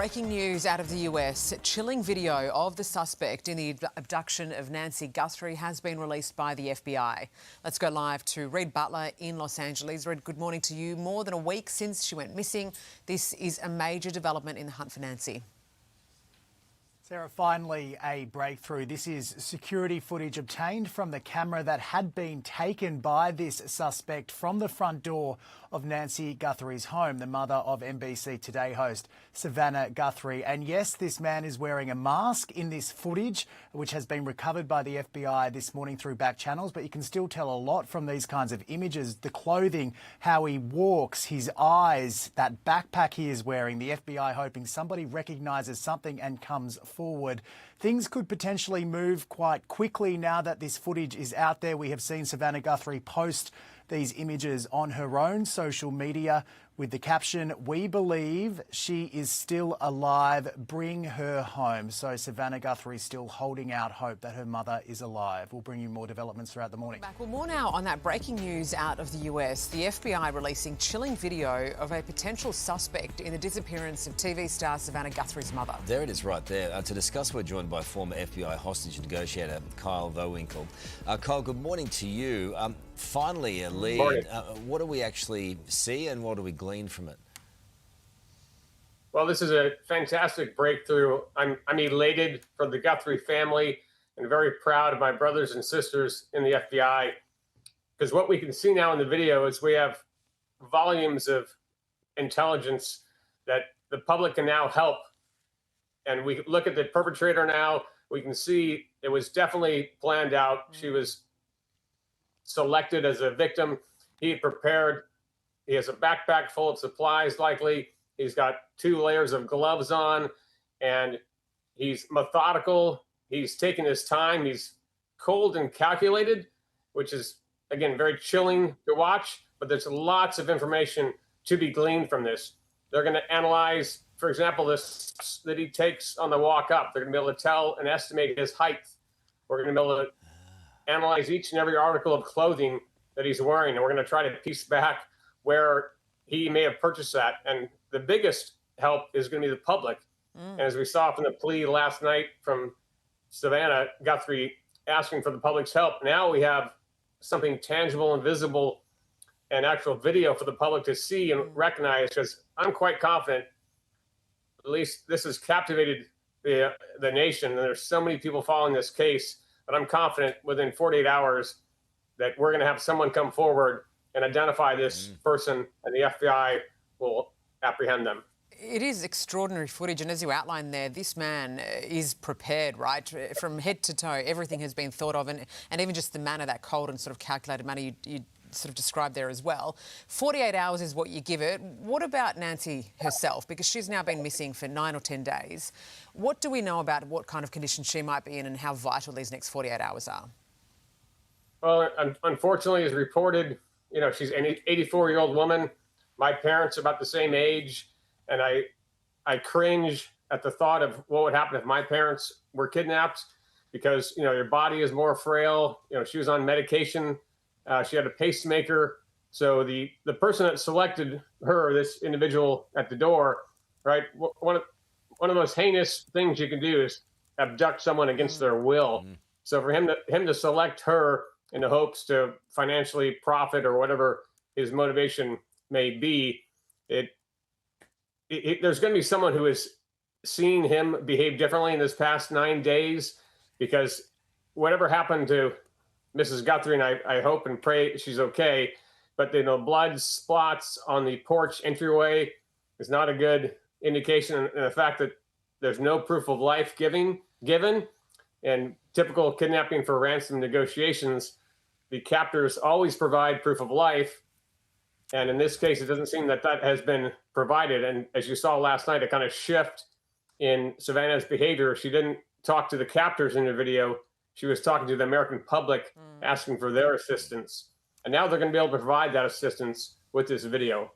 Breaking news out of the US. Chilling video of the suspect in the abduction of Nancy Guthrie has been released by the FBI. Let's go live to Reid Butler in Los Angeles. Reid, good morning to you. More than a week since she went missing. This is a major development in the hunt for Nancy. Sarah, finally a breakthrough. This is security footage obtained from the camera that had been taken by this suspect from the front door of Nancy Guthrie's home, the mother of NBC Today host Savannah Guthrie. And yes, this man is wearing a mask in this footage, which has been recovered by the FBI this morning through back channels. But you can still tell a lot from these kinds of images. The clothing, how he walks, his eyes, that backpack he is wearing. The FBI hoping somebody recognises something and comes forward. Things could potentially move quite quickly now that this footage is out there. We have seen Savannah Guthrie post these images on her own social media with the caption, "We believe she is still alive, bring her home." So Savannah Guthrie still holding out hope that her mother is alive. We'll bring you more developments throughout the morning. Well, more now on that breaking news out of the US. The FBI releasing chilling video of a potential suspect in the disappearance of TV star Savannah Guthrie's mother. There it is right there. To discuss, we're joined by former FBI hostage negotiator Kyle Vowinkle. Kyle, good morning to you. Finally, a lead. What do we actually see and what do we glean from it? Well, this is a fantastic breakthrough. I'm elated for the Guthrie family and very proud of my brothers and sisters in the FBI, because what we can see now in the video is we have volumes of intelligence that the public can now help. And we look at the perpetrator now, we can see it was definitely planned out. She was selected as a victim. He prepared. He has a backpack full of supplies, likely. He's got 2 layers of gloves on, and he's methodical. He's taken his time. He's cold and calculated, which is, again, very chilling to watch. But there's lots of information to be gleaned from this. They're going to analyze, for example, this that he takes on the walk up. They're going to be able to tell and estimate his height. We're going to be able to analyze each and every article of clothing that he's wearing, and we're going to try to piece back where he may have purchased that. And the biggest help is going to be the public. And as we saw from the plea last night from Savannah Guthrie asking for the public's help, now we have something tangible and visible and actual video for the public to see and recognize, because I'm quite confident, at least this has captivated the nation, and there's so many people following this case. But I'm confident within 48 hours that we're going to have someone come forward and identify this person, and the FBI will apprehend them. It is extraordinary footage, and as you outlined there, this man is prepared, right? From head to toe, everything has been thought of, and even just the manner, that cold and sort of calculated manner you sort of described there as well. 48 hours is what you give it. What about Nancy herself? Because she's now been missing for 9 or 10 days. What do we know about what kind of condition she might be in and how vital these next 48 hours are? Well, unfortunately, as reported, she's an 84-year-old woman. My parents are about the same age, and I cringe at the thought of what would happen if my parents were kidnapped, because, your body is more frail. She was on medication. She had a pacemaker. So the person that selected her, this individual at the door, right, one of the most heinous things you can do is abduct someone against their will. So for him to select her in the hopes to financially profit or whatever his motivation may be, there's going to be someone who has seen him behave differently in this past 9 days, because whatever happened to Mrs. Guthrie, and I hope and pray she's okay, but the blood spots on the porch entryway is not a good indication. And the fact that there's no proof of life given, and typical kidnapping for ransom negotiations, the captors always provide proof of life. And in this case, it doesn't seem that has been provided. And as you saw last night, a kind of shift in Savannah's behavior. She didn't talk to the captors in the video. She was talking to the American public, asking for their assistance. And now they're going to be able to provide that assistance with this video.